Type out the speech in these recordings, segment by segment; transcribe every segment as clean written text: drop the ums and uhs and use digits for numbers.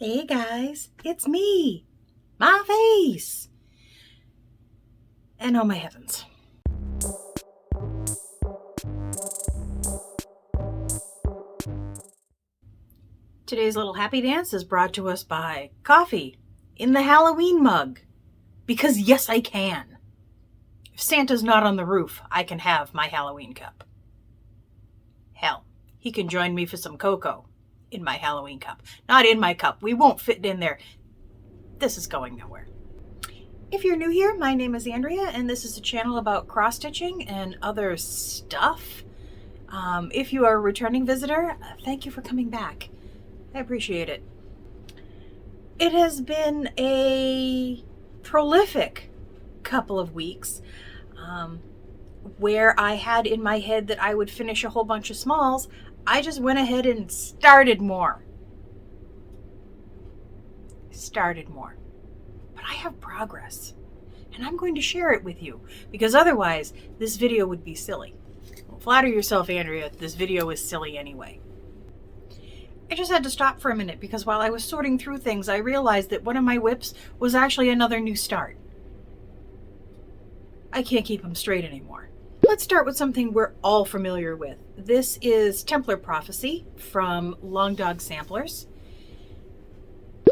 Hey guys, it's me, my face, and oh my heavens. Today's little happy dance is brought to us by coffee in the Halloween mug, because yes I can. If Santa's not on the roof, I can have my Halloween cup. Hell, he can join me for some cocoa in my Halloween cup. Not in my cup. We won't fit in there. This is going nowhere. If you're new here, my name is Andrea, and this is a channel about cross-stitching and other stuff. If you are a returning visitor, thank you for coming back. I appreciate it. It has been a prolific couple of weeks where I had in my head that I would finish a whole bunch of smalls. I just went ahead and started more. But I have progress, and I'm going to share it with you, because otherwise this video would be silly. Don't flatter yourself, Andrea. This video is silly anyway. I just had to stop for a minute, because while I was sorting through things, I realized that one of my whips was actually another new start. I can't keep them straight anymore. Let's start with something we're all familiar with. This is Templar Prophecy from Long Dog Samplers.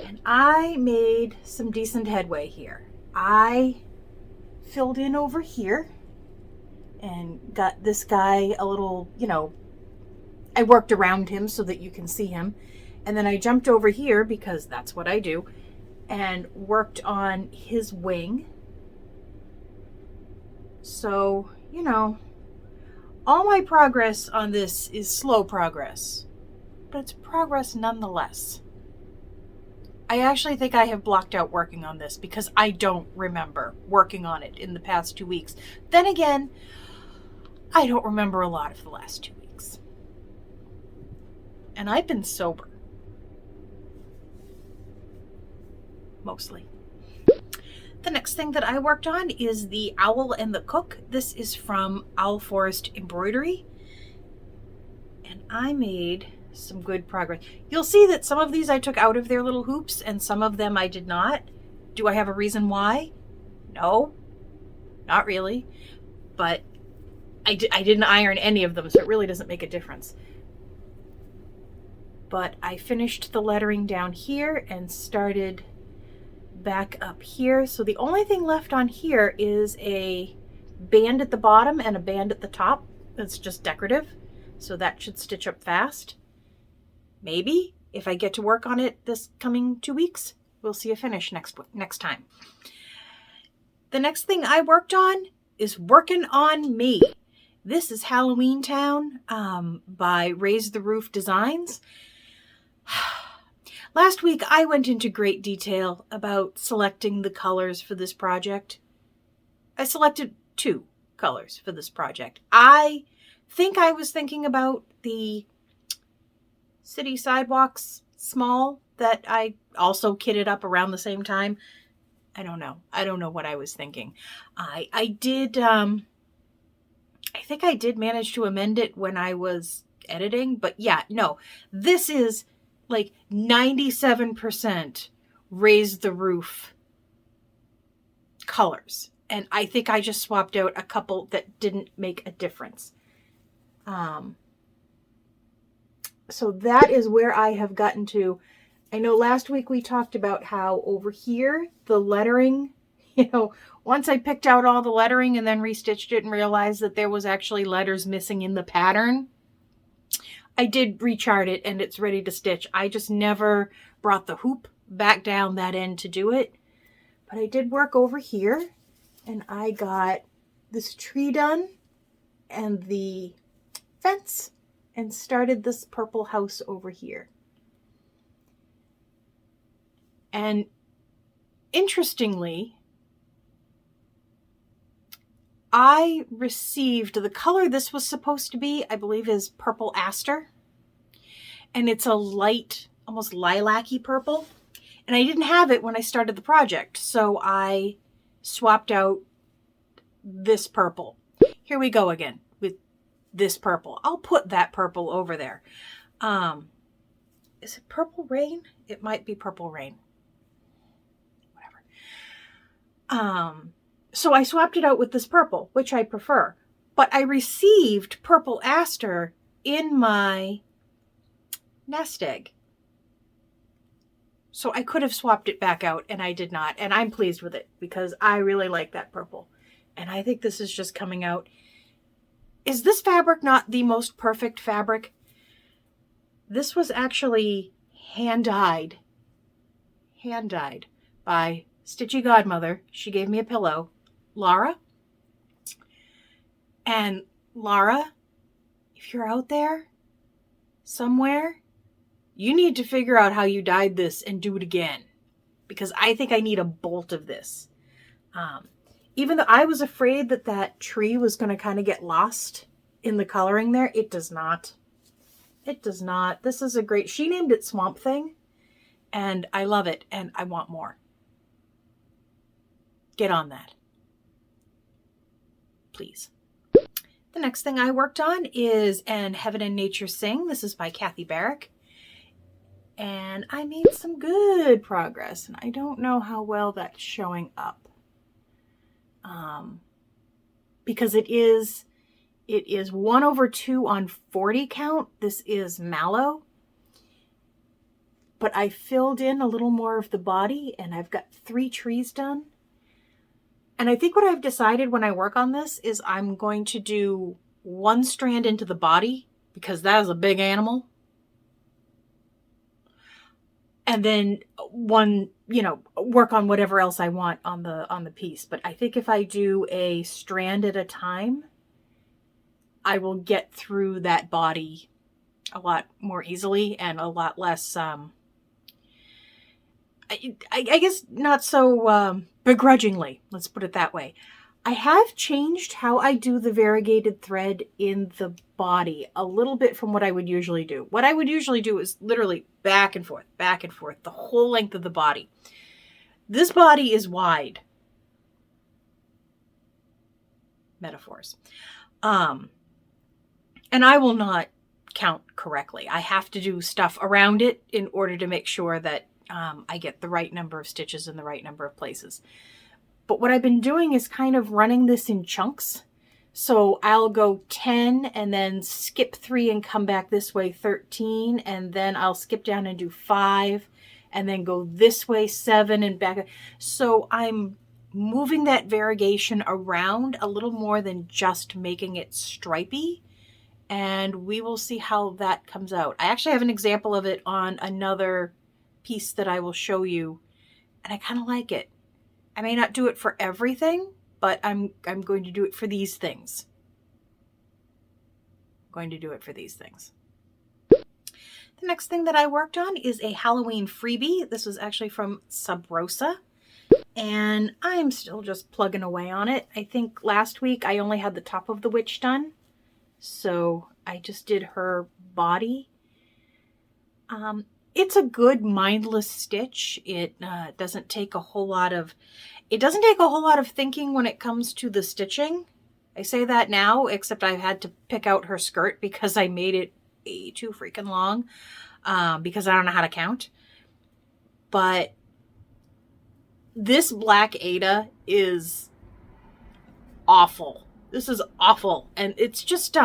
And I made some decent headway here. I filled in over here and got this guy a little, I worked around him so that you can see him. And then I jumped over here, because that's what I do, and worked on his wing. So, all my progress on this is slow progress, but it's progress nonetheless. I actually think I have blocked out working on this, because I don't remember working on it in the past 2 weeks. Then again, I don't remember a lot of the last 2 weeks. And I've been sober. Mostly. The next thing that I worked on is the Owl and the Cook. This is from Owl Forest Embroidery. And I made some good progress. You'll see that some of these I took out of their little hoops, and some of them I did not. Do I have a reason why? No, not really. But I didn't iron any of them, so it really doesn't make a difference. But I finished the lettering down here and started back up here. So the only thing left on here is a band at the bottom and a band at the top. That's just decorative, so that should stitch up fast. Maybe if I get to work on it this coming 2 weeks, we'll see a finish next time. The next thing I worked on is Working on Me. This is Halloweentown by Raise the Roof Designs. Last week, I went into great detail about selecting the colors for this project. I selected 2 colors for this project. I think I was thinking about the City Sidewalks small that I also kitted up around the same time. I don't know. I don't know what I was thinking. I think I did manage to amend it when I was editing, but yeah, no. This is like 97% Raise the Roof colors. And I think I just swapped out a couple that didn't make a difference. So that is where I have gotten to. I know last week we talked about how over here, the lettering, once I picked out all the lettering and then restitched it and realized that there was actually letters missing in the pattern, I did rechart it and it's ready to stitch. I just never brought the hoop back down that end to do it. But I did work over here, and I got this tree done and the fence, and started this purple house over here. And interestingly, I received the color this was supposed to be, I believe is Purple Aster. And it's a light, almost lilac-y purple. And I didn't have it when I started the project, so I swapped out this purple. Here we go again with this purple. I'll put that purple over there. is it Purple Rain? It might be Purple Rain. Whatever. So I swapped it out with this purple, which I prefer. But I received purple aster in my nest egg. So I could have swapped it back out, and I did not. And I'm pleased with it because I really like that purple. And I think this is just coming out. Is this fabric not the most perfect fabric? This was actually hand-dyed by Stitchy Godmother. She gave me a pillow, Laura. And Laura, if you're out there somewhere, you need to figure out how you dyed this and do it again, because I think I need a bolt of this. Even though I was afraid that that tree was going to kind of get lost in the coloring there, it does not. It does not. This is a great, she named it Swamp Thing, and I love it, and I want more. Get on that, please. The next thing I worked on is And Heaven and Nature Sing. This is by Kathy Barrick. And I made some good progress, and I don't know how well that's showing up. Because it is 1/2 on 40 count. This is mallow. But I filled in a little more of the body, and I've got 3 trees done. And I think what I've decided when I work on this is I'm going to do 1 strand into the body, because that is a big animal. And then one, work on whatever else I want on the piece. But I think if I do a strand at a time, I will get through that body a lot more easily and a lot less, I guess not so begrudgingly. Let's put it that way. I have changed how I do the variegated thread in the body a little bit from what I would usually do. What I would usually do is literally back and forth, the whole length of the body. This body is wide. Metaphors. And I will not count correctly. I have to do stuff around it in order to make sure that I get the right number of stitches in the right number of places. But what I've been doing is kind of running this in chunks. So I'll go 10 and then skip 3 and come back this way 13. And then I'll skip down and do 5 and then go this way 7 and back. So I'm moving that variegation around a little more than just making it stripy. And we will see how that comes out. I actually have an example of it on another piece that I will show you. And I kind of like it. I may not do it for everything, but I'm going to do it for these things. I'm going to do it for these things. The next thing that I worked on is a Halloween freebie. This was actually from SubRosa, and I'm still just plugging away on it. I think last week I only had the top of the witch done, so I just did her body. It's a good mindless stitch. It doesn't take a whole lot of thinking when it comes to the stitching. I say that now, except I've had to pick out her skirt because I made it way too freaking long because I don't know how to count. But this black Ada is awful. This is awful. And it's just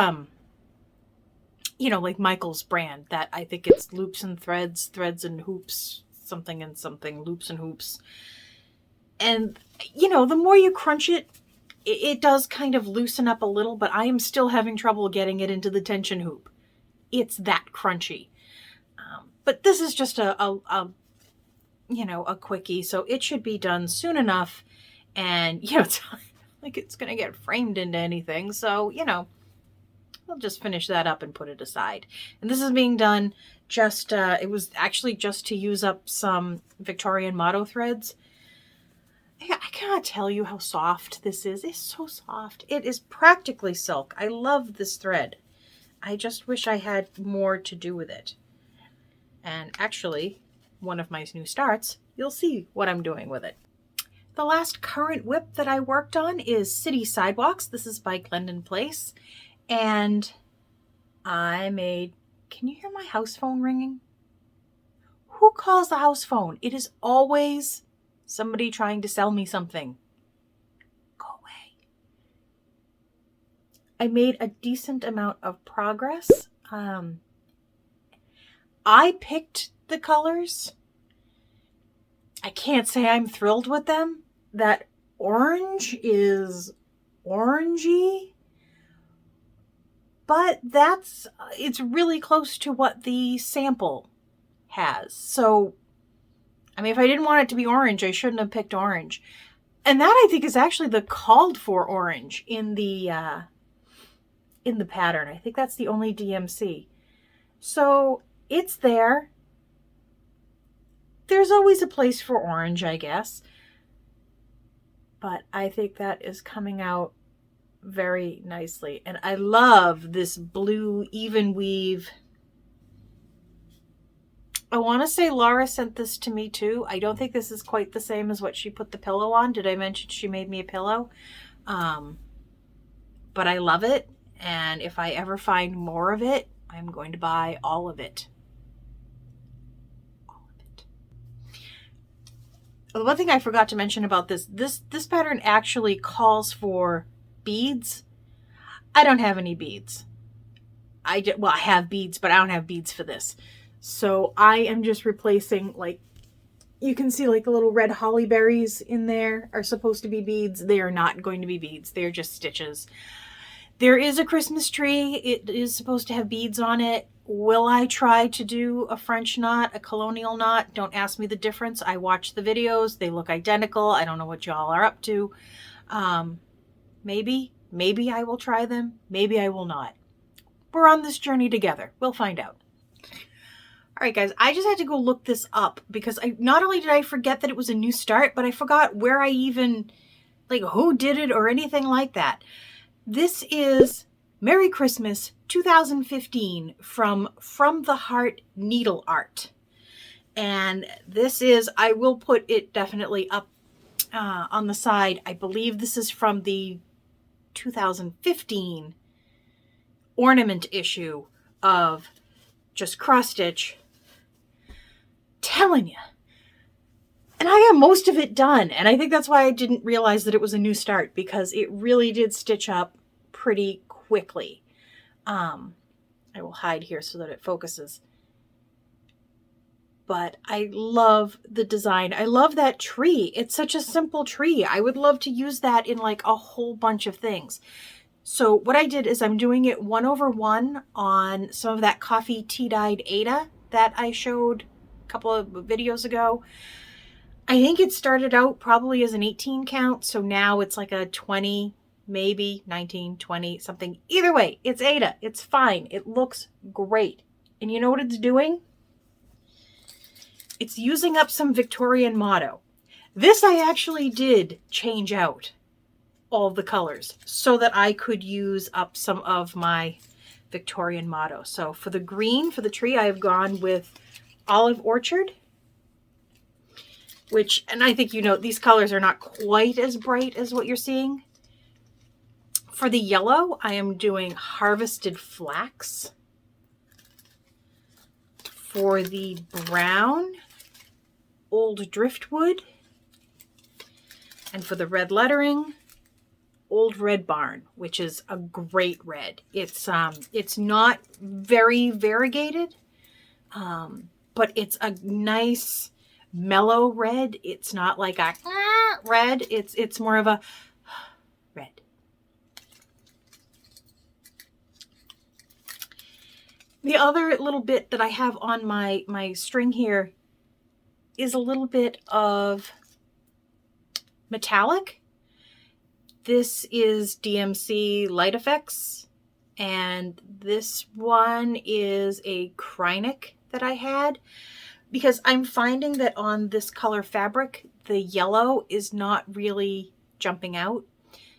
like Michael's brand, that I think it's loops and threads, threads and hoops, something and something, loops and hoops. And, the more you crunch it, it does kind of loosen up a little, but I am still having trouble getting it into the tension hoop. It's that crunchy. But this is just a quickie, so it should be done soon enough. And, it's not like it's going to get framed into anything. So, we'll just finish that up and put it aside. And this is being done just, it was actually just to use up some Victorian motto threads. I cannot tell you how soft this is. It's so soft. It is practically silk. I love this thread. I just wish I had more to do with it. And actually, one of my new starts, you'll see what I'm doing with it. The last current whip that I worked on is City Sidewalks. This is by Glendon Place. And I made, can you hear my house phone ringing? Who calls the house phone? It is always somebody trying to sell me something. Go away. I made a decent amount of progress. I picked the colors. I can't say I'm thrilled with them. That orange is orangey, but it's really close to what the sample has. So, I mean, if I didn't want it to be orange, I shouldn't have picked orange. And that, I think, is actually the called for orange in the pattern. I think that's the only DMC. So it's there. There's always a place for orange, I guess. But I think that is coming out very nicely. And I love this blue even weave. I want to say Laura sent this to me too. I don't think this is quite the same as what she put the pillow on. Did I mention she made me a pillow? But I love it. And if I ever find more of it, I'm going to buy all of it. All of it. The one thing I forgot to mention about this pattern actually calls for beads. I don't have any beads. I have beads, but I don't have beads for this. So I am just replacing, like, you can see like the little red holly berries in there are supposed to be beads. They are not going to be beads. They're just stitches. There is a Christmas tree. It is supposed to have beads on it. Will I try to do a French knot, a colonial knot? Don't ask me the difference. I watch the videos. They look identical. I don't know what y'all are up to. Maybe I will try them. Maybe I will not. We're on this journey together. We'll find out. All right, guys, I just had to go look this up because not only did I forget that it was a new start, but I forgot where I even, like, who did it or anything like that. This is Merry Christmas 2015 from the Heart Needle Art. And this is, I will put it definitely up on the side. I believe this is from the 2015 ornament issue of just cross stitch. Telling you. And I got most of it done. And I think that's why I didn't realize that it was a new start, because it really did stitch up pretty quickly. I will hide here so that it focuses. But I love the design. I love that tree. It's such a simple tree. I would love to use that in like a whole bunch of things. So what I did is I'm doing it 1/1 on some of that coffee tea-dyed Ada that I showed a couple of videos ago. I think it started out probably as an 18 count. So now it's like a 20, maybe 19, 20, something. Either way, it's Ada. It's fine. It looks great. And you know what it's doing? It's using up some Victorian motto. This I actually did change out all the colors so that I could use up some of my Victorian motto. So for the green, for the tree, I have gone with Olive Orchard, which, and I think, you know, these colors are not quite as bright as what you're seeing. For the yellow, I am doing Harvested Flax. For the brown, Old Driftwood. And for the red lettering, Old Red Barn, which is a great red. It's not very variegated, but it's a nice mellow red. It's not like a red. It's more of a red. The other little bit that I have on my string here is a little bit of metallic. This is DMC Light Effects, and this one is a Krynic that I had, because I'm finding that on this color fabric, the yellow is not really jumping out.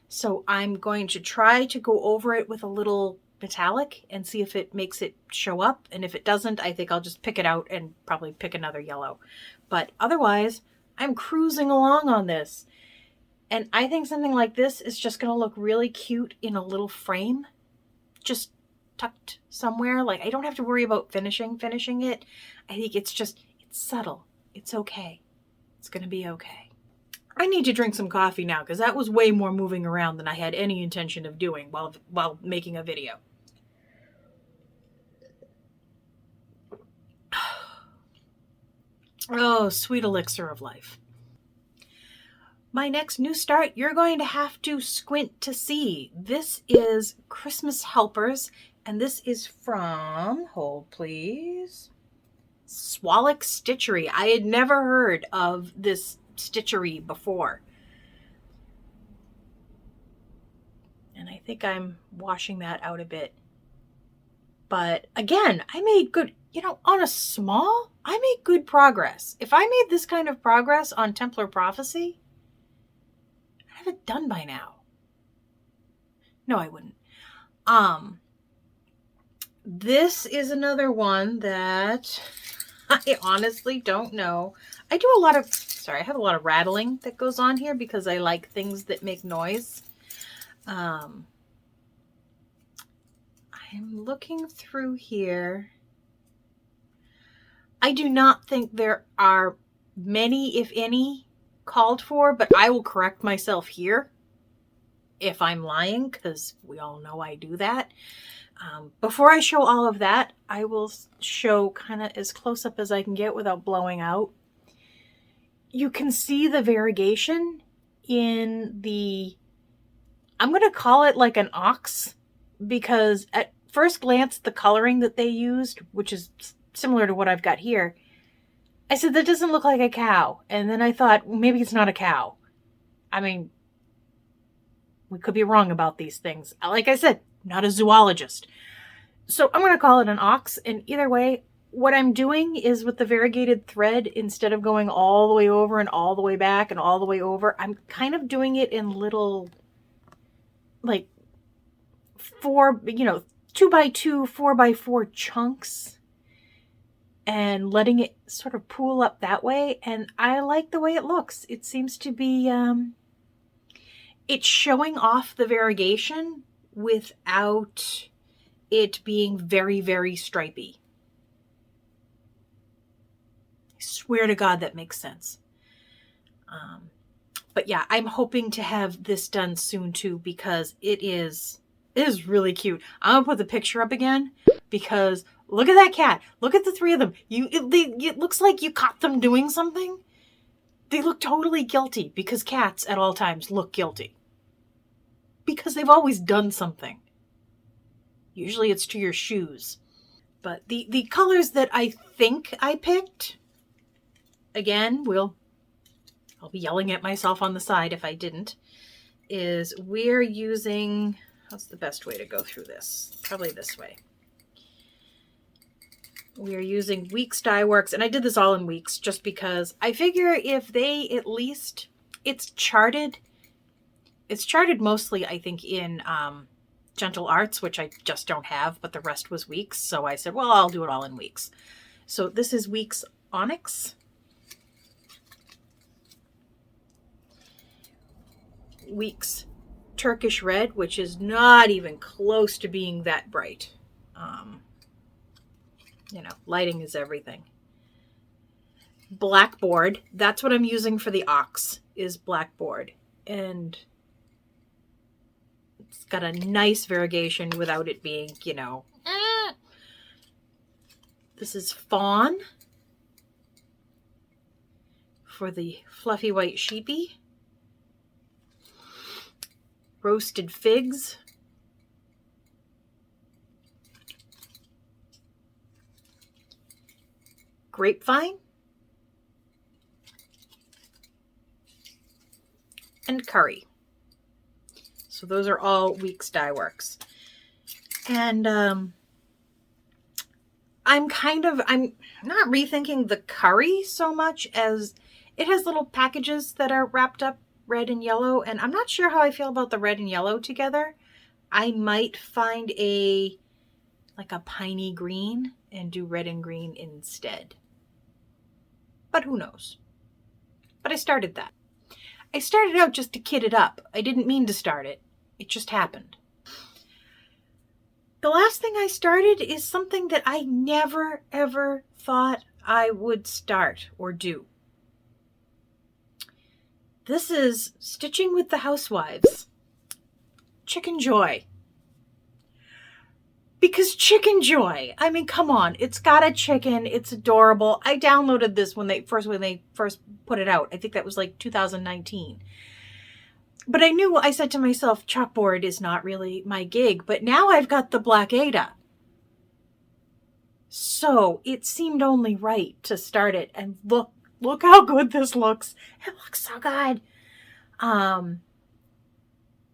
So I'm going to try to go over it with a little metallic and see if it makes it show up. And if it doesn't, I think I'll just pick it out and probably pick another yellow. But otherwise, I'm cruising along on this. And I think something like this is just going to look really cute in a little frame, just tucked somewhere. Like, I don't have to worry about finishing it. I think it's subtle. It's okay. It's going to be okay. I need to drink some coffee now because that was way more moving around than I had any intention of doing while making a video. Oh, sweet elixir of life. My next new start, you're going to have to squint to see. This is Christmas Helpers, and this is from, hold please, Swallick Stitchery. I had never heard of this Stitchery before. And I think I'm washing that out a bit. But again, I made good, on a small, I made good progress. If I made this kind of progress on Templar Prophecy, I'd have it done by now. No, I wouldn't. This is another one that I honestly don't know. I have a lot of rattling that goes on here because I like things that make noise. I'm looking through here. I do not think there are many, if any, called for, but I will correct myself here if I'm lying, because we all know I do that. Before I show all of that, I will show kind of as close up as I can get without blowing out. You can see the variegation in the, I'm going to call it like an ox, because at first glance, the coloring that they used, which is similar to what I've got here, I said, that doesn't look like a cow. And then I thought, well, maybe it's not a cow. I mean, we could be wrong about these things. Like I said, not a zoologist. So I'm going to call it an ox. And either way, what I'm doing is with the variegated thread, instead of going all the way over and all the way back and all the way over, I'm kind of doing it in little, like 2x2, 4x4 chunks, and letting it sort of pool up that way. And I like the way it looks. It seems to be, it's showing off the variegation without it being very, very stripy. I swear to God that makes sense. But yeah, I'm hoping to have this done soon too, because it is really cute. I'm gonna put the picture up again because look at that cat. Look at the three of them. It looks like you caught them doing something. They look totally guilty because cats at all times look guilty. Because they've always done something. Usually it's to your shoes. But the colors that I think I picked, again, I'll be yelling at myself on the side if I didn't, is we're using, what's the best way to go through this? Probably this way. We're using Weeks Dye Works, and I did this all in Weeks just because I figure if they at least, it's charted mostly, I think, in Gentle Arts, which I just don't have, but the rest was Weeks. So I said, well, I'll do it all in Weeks. So this is Weeks Onyx. Weeks Turkish Red, which is not even close to being that bright. Lighting is everything. Blackboard, that's what I'm using for the ox, is Blackboard. And it's got a nice variegation without it being, This is Fawn for the fluffy white sheepy. Roasted Figs. Grapevine. And Curry. So those are all Weeks Dye Works. And I'm not rethinking the curry so much as it has little packages that are wrapped up red and yellow, and I'm not sure how I feel about the red and yellow together. I might find a piney green and do red and green instead. But who knows? But I started that. I started out just to kit it up. I didn't mean to start it. It just happened. The last thing I started is something that I never, ever thought I would start or do. This is Stitching with the Housewives. Chicken Joy. Because Chicken Joy, I mean, come on. It's got a chicken. It's adorable. I downloaded this when they first put it out. I think that was like 2019. But I said to myself, chalkboard is not really my gig. But now I've got the Black Ada. So it seemed only right to start it. And look how good this looks. It looks so good.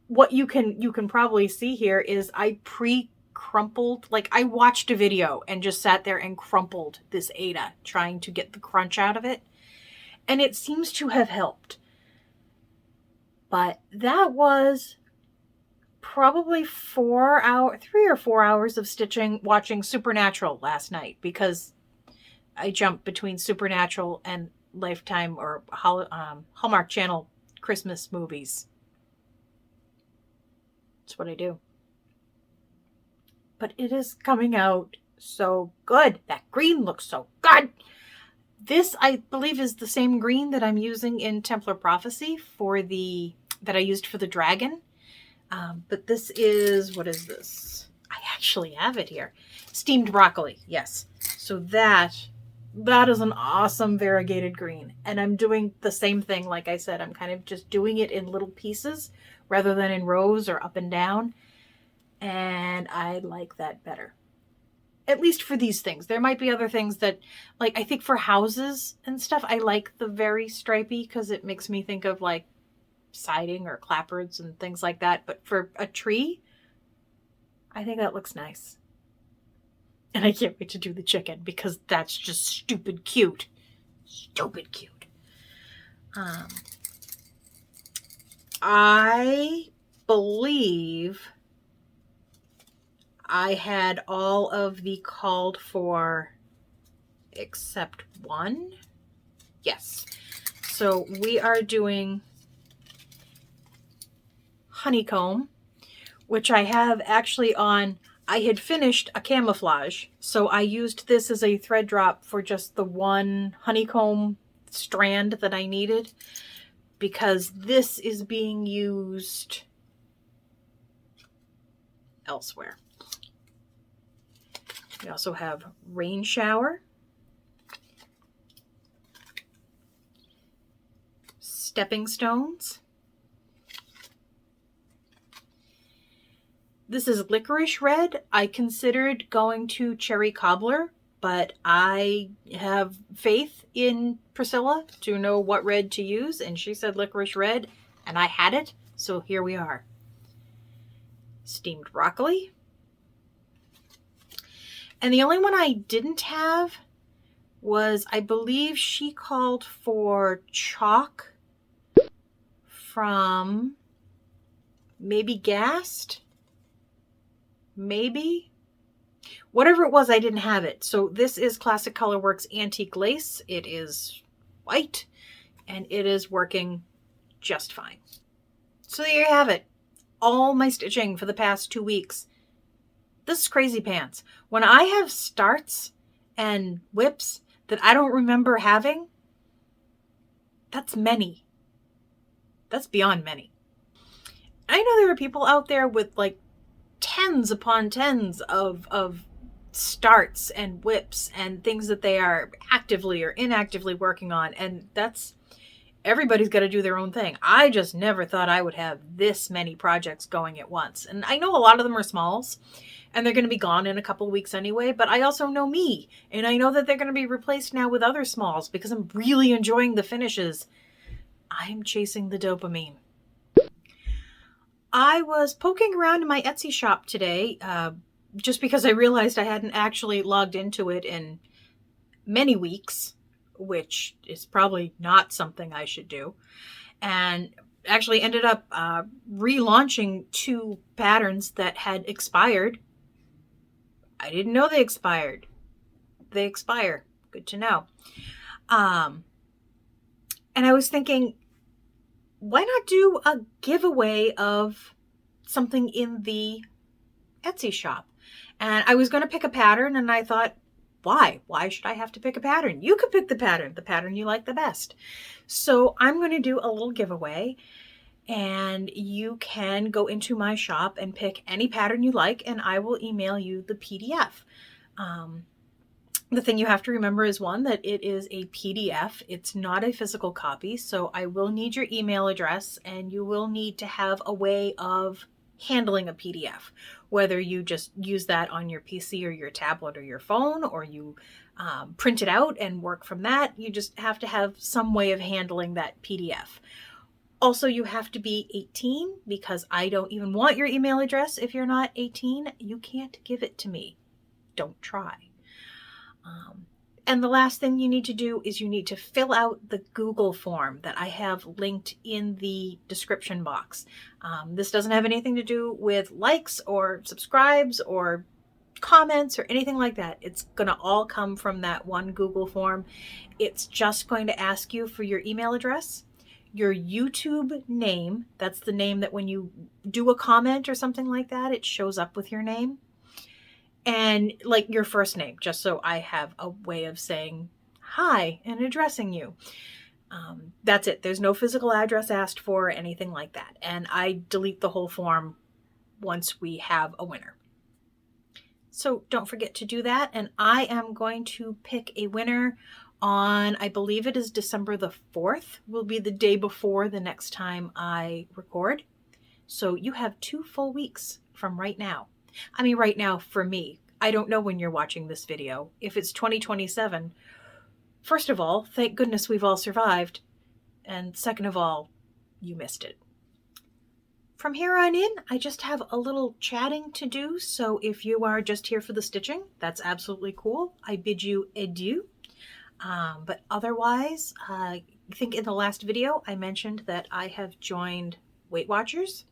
What you can probably see here is I crumpled, like I watched a video and just sat there and crumpled this Ada, trying to get the crunch out of it. And it seems to have helped. But that was probably 3 or 4 hours of stitching, watching Supernatural last night, because I jumped between Supernatural and Lifetime or Hallmark Channel Christmas movies. That's what I do. But it is coming out so good. That green looks so good. This, I believe, is the same green that I'm using in Templar Prophecy that I used for the dragon. But this is, what is this? I actually have it here. Steamed broccoli, yes. So that is an awesome variegated green. And I'm doing the same thing, like I said. I'm kind of just doing it in little pieces rather than in rows or up and down. And I like that better. At least for these things. There might be other things that, like, I think for houses and stuff, I like the very stripy because it makes me think of, like, siding or clapboards and things like that. But for a tree, I think that looks nice. And I can't wait to do the chicken because that's just stupid cute. Stupid cute. I believe I had all of the called for except one. Yes. So we are doing honeycomb, which I have actually on. I had finished a camouflage, so I used this as a thread drop for just the one honeycomb strand that I needed, because this is being used elsewhere. We also have rain shower, stepping stones. This is licorice red. I considered going to cherry cobbler, but I have faith in Priscilla to know what red to use, and she said licorice red, and I had it, so here we are. Steamed broccoli. And the only one I didn't have was, I believe she called for chalk from maybe Gast. Maybe. Whatever it was, I didn't have it. So this is Classic Colorworks Antique Lace. It is white, and it is working just fine. So there you have it. All my stitching for the past 2 weeks. This is crazy pants. When I have starts and whips that I don't remember having, that's many. That's beyond many. I know there are people out there with like tens upon tens of starts and whips and things that they are actively or inactively working on. And that's, everybody's got to do their own thing. I just never thought I would have this many projects going at once. And I know a lot of them are smalls, and they're going to be gone in a couple of weeks anyway, but I also know me, and I know that they're going to be replaced now with other smalls because I'm really enjoying the finishes. I'm chasing the dopamine. I was poking around in my Etsy shop today, just because I realized I hadn't actually logged into it in many weeks, which is probably not something I should do, and actually ended up relaunching 2 patterns that had expired. I didn't know they expired. They expire. Good to know. And I was thinking, why not do a giveaway of something in the Etsy shop? And I was going to pick a pattern, and I thought, Why? Why should I have to pick a pattern? You could pick the pattern you like the best. So I'm going to do a little giveaway, and you can go into my shop and pick any pattern you like, and I will email you the PDF. The thing you have to remember is, one, that it is a PDF. It's not a physical copy, so I will need your email address, and you will need to have a way of handling a PDF, whether you just use that on your PC or your tablet or your phone, or you print it out and work from that. You just have to have some way of handling that PDF. Also, you have to be 18, because I don't even want your email address if you're not 18. You can't give it to me. Don't try. And the last thing you need to do is you need to fill out the Google form that I have linked in the description box. This doesn't have anything to do with likes or subscribes or comments or anything like that. It's going to all come from that one Google form. It's just going to ask you for your email address, your YouTube name. That's the name that when you do a comment or something like that, it shows up with your name. And like your first name, just so I have a way of saying hi and addressing you. That's it. There's no physical address asked for or anything like that. And I delete the whole form once we have a winner. So don't forget to do that. And I am going to pick a winner on, I believe it is December the 4th, will be the day before the next time I record. So you have 2 full weeks from right now. I mean, right now for me. I don't know when you're watching this video. If it's 2027, first of all, thank goodness we've all survived. And second of all, you missed it. From here on in, I just have a little chatting to do. So if you are just here for the stitching, that's absolutely cool. I bid you adieu. But otherwise, I think in the last video, I mentioned that I have joined Weight Watchers.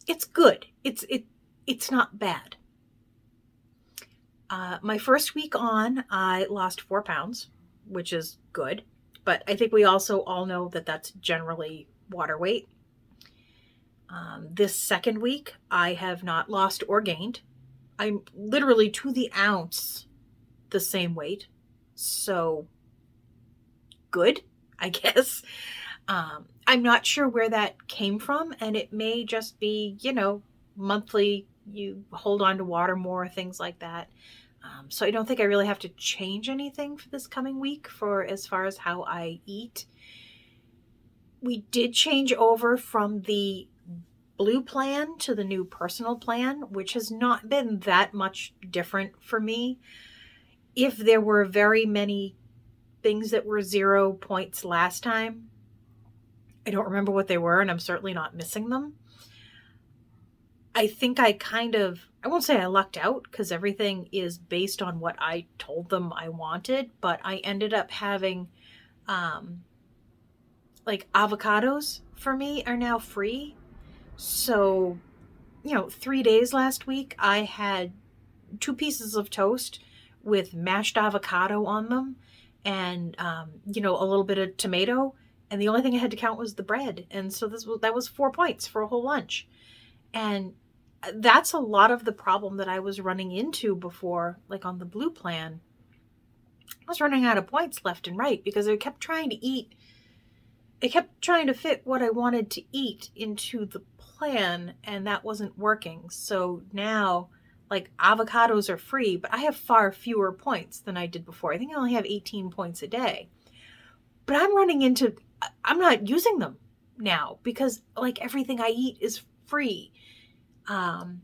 It's good. It's not bad. My first week on, I lost 4 pounds, which is good. But I think we also all know that that's generally water weight. This second week, I have not lost or gained. I'm literally to the ounce the same weight. So good, I guess. I'm not sure where that came from, and it may just be, monthly, you hold on to water more, things like that. So I don't think I really have to change anything for this coming week for as far as how I eat. We did change over from the blue plan to the new personal plan, which has not been that much different for me. If there were very many things that were 0 points last time, I don't remember what they were, and I'm certainly not missing them. I think I won't say I lucked out, because everything is based on what I told them I wanted, but I ended up having, like avocados for me are now free. So, 3 days last week, I had 2 pieces of toast with mashed avocado on them and, a little bit of tomato. And the only thing I had to count was the bread. And so that was 4 points for a whole lunch. And that's a lot of the problem that I was running into before, like on the blue plan. I was running out of points left and right because I kept trying to eat. I kept trying to fit what I wanted to eat into the plan, and that wasn't working. So now, like, avocados are free, but I have far fewer points than I did before. I think I only have 18 points a day. But I'm not using them now because, like, everything I eat is free. And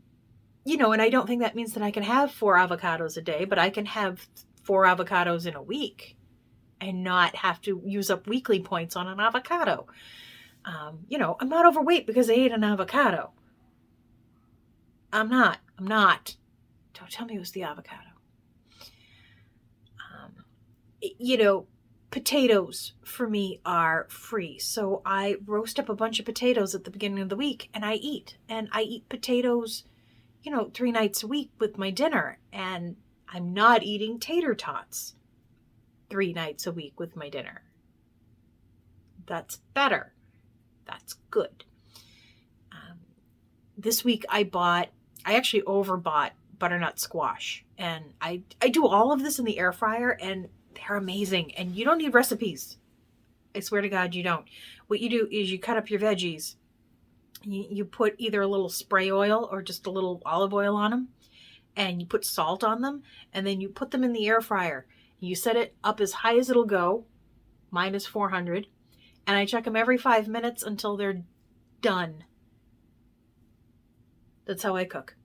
I don't think that means that I can have 4 avocados a day, but I can have 4 avocados in a week and not have to use up weekly points on an avocado. I'm not overweight because I ate an avocado. I'm not. Don't tell me it was the avocado. Potatoes for me are free. So I roast up a bunch of potatoes at the beginning of the week and I eat. And I eat potatoes, 3 nights a week with my dinner. And I'm not eating tater tots 3 nights a week with my dinner. That's better. That's good. This week I actually overbought butternut squash. And I do all of this in the air fryer, and they're amazing. And you don't need recipes. I swear to God, you don't. What you do is you cut up your veggies. You put either a little spray oil or just a little olive oil on them. And you put salt on them. And then you put them in the air fryer. You set it up as high as it'll go. Mine is 400. And I check them every 5 minutes until they're done. That's how I cook.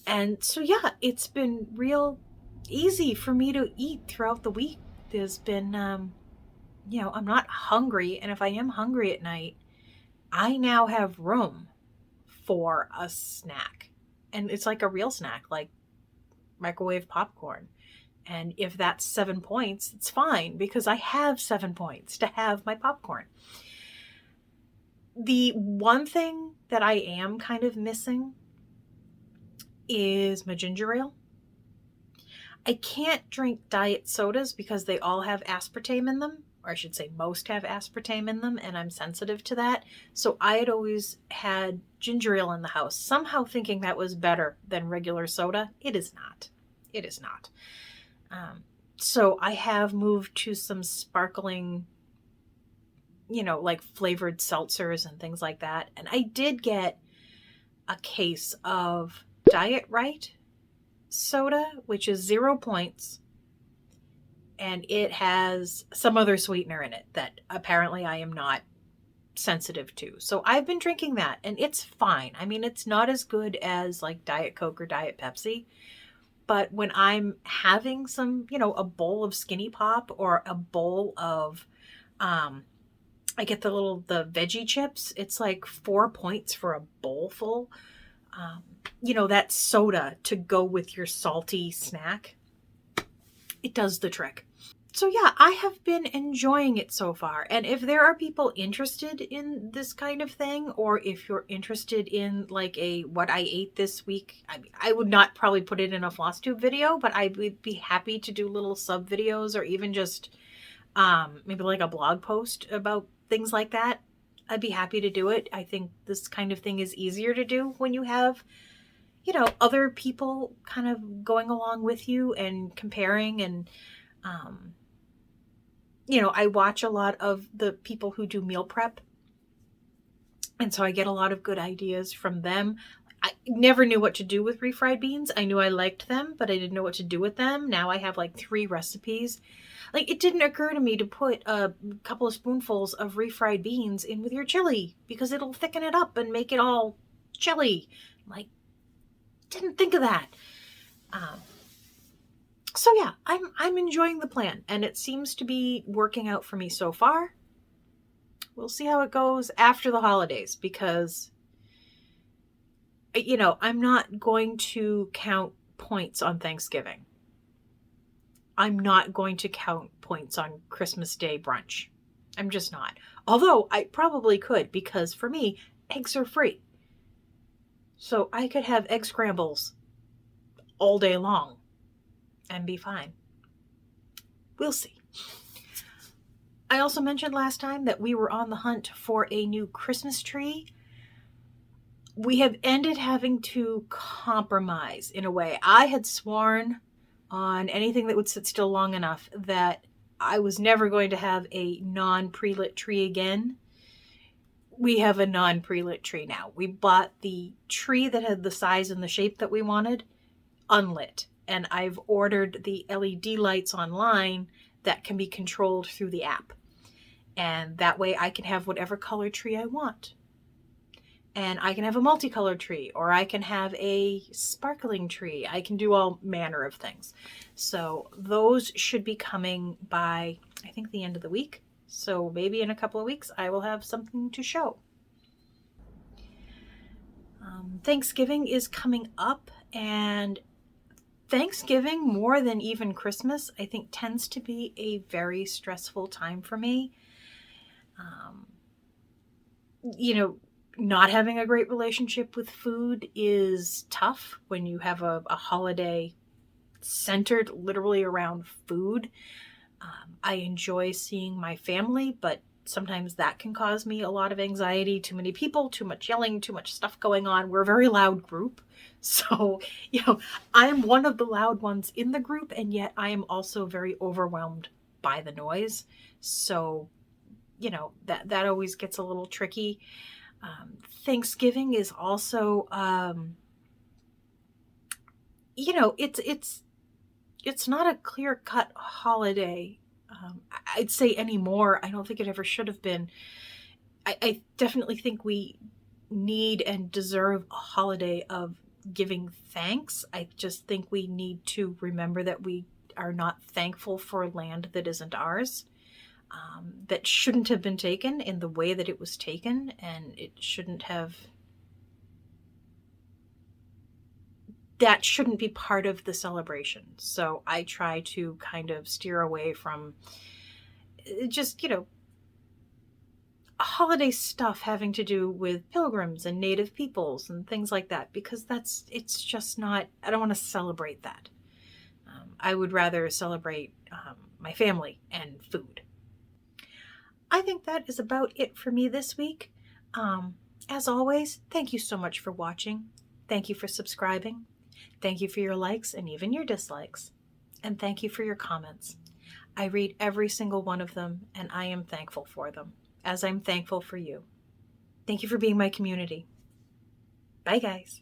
And so, yeah, it's been real easy for me to eat throughout the week. There's been, you know, I'm not hungry. And if I am hungry at night, I now have room for a snack. And it's like a real snack, like microwave popcorn. And if that's 7 points, it's fine because I have 7 points to have my popcorn. The one thing that I am kind of missing is my ginger ale. I can't drink diet sodas because they all have aspartame in them, or I should say most have aspartame in them, and I'm sensitive to that. So I had always had ginger ale in the house, somehow thinking that was better than regular soda. It is not. It is not. So I have moved to some sparkling, you know, like flavored seltzers and things like that. And I did get a case of Diet Right soda, which is 0 points. And it has some other sweetener in it that apparently I am not sensitive to. So I've been drinking that and it's fine. I mean, it's not as good as like Diet Coke or Diet Pepsi. But when I'm having some, you know, a bowl of Skinny Pop or a bowl of, I get the veggie chips. It's like 4 points for a bowl full. You know, that soda to go with your salty snack. It does the trick. So yeah, I have been enjoying it so far. And if there are people interested in this kind of thing, or if you're interested in like a what I ate this week, I mean, I would not probably put it in a FLOSSTUBE video, but I would be happy to do little sub videos or even just maybe like a blog post about things like that. I'd be happy to do it. I think this kind of thing is easier to do when you have, you know, other people kind of going along with you and comparing and, you know, I watch a lot of the people who do meal prep. And so I get a lot of good ideas from them. I never knew what to do with refried beans. I knew I liked them, but I didn't know what to do with them. Now I have like 3 recipes. Like, it didn't occur to me to put a couple of spoonfuls of refried beans in with your chili because it'll thicken it up and make it all chili. Like, didn't think of that. So yeah, I'm enjoying the plan and it seems to be working out for me so far. We'll see how it goes after the holidays because, you know, I'm not going to count points on Thanksgiving. I'm not going to count points on Christmas Day brunch. I'm just not. Although I probably could because for me, eggs are free. So I could have egg scrambles all day long and be fine. We'll see. I also mentioned last time that we were on the hunt for a new Christmas tree. We have ended having to compromise in a way. I had sworn on anything that would sit still long enough that I was never going to have a non-pre-lit tree again. We have a non-pre-lit tree now. We bought the tree that had the size and the shape that we wanted, unlit. And I've ordered the LED lights online that can be controlled through the app. And that way I can have whatever color tree I want. And I can have a multicolored tree, or I can have a sparkling tree. I can do all manner of things. So those should be coming by, I think, the end of the week. So maybe in a couple of weeks, I will have something to show. Thanksgiving is coming up, and Thanksgiving, more than even Christmas, I think tends to be a very stressful time for me. You know, not having a great relationship with food is tough when you have a holiday centered literally around food. I enjoy seeing my family, but sometimes that can cause me a lot of anxiety. Too many people, too much yelling, too much stuff going on. We're a very loud group. So, I'm one of the loud ones in the group, and yet I am also very overwhelmed by the noise. So, that always gets a little tricky. Thanksgiving is also, it's not a clear-cut holiday. I'd say anymore. I don't think it ever should have been. I definitely think we need and deserve a holiday of giving thanks. I just think we need to remember that we are not thankful for land that isn't ours, that shouldn't have been taken in the way that it was taken, and that shouldn't be part of the celebration. So I try to kind of steer away from just, holiday stuff having to do with pilgrims and native peoples and things like that, because it's just not, I don't want to celebrate that. I would rather celebrate my family and food. I think that is about it for me this week. As always, thank you so much for watching. Thank you for subscribing. Thank you for your likes and even your dislikes. And thank you for your comments. I read every single one of them, and I am thankful for them, as I'm thankful for you. Thank you for being my community. Bye, guys.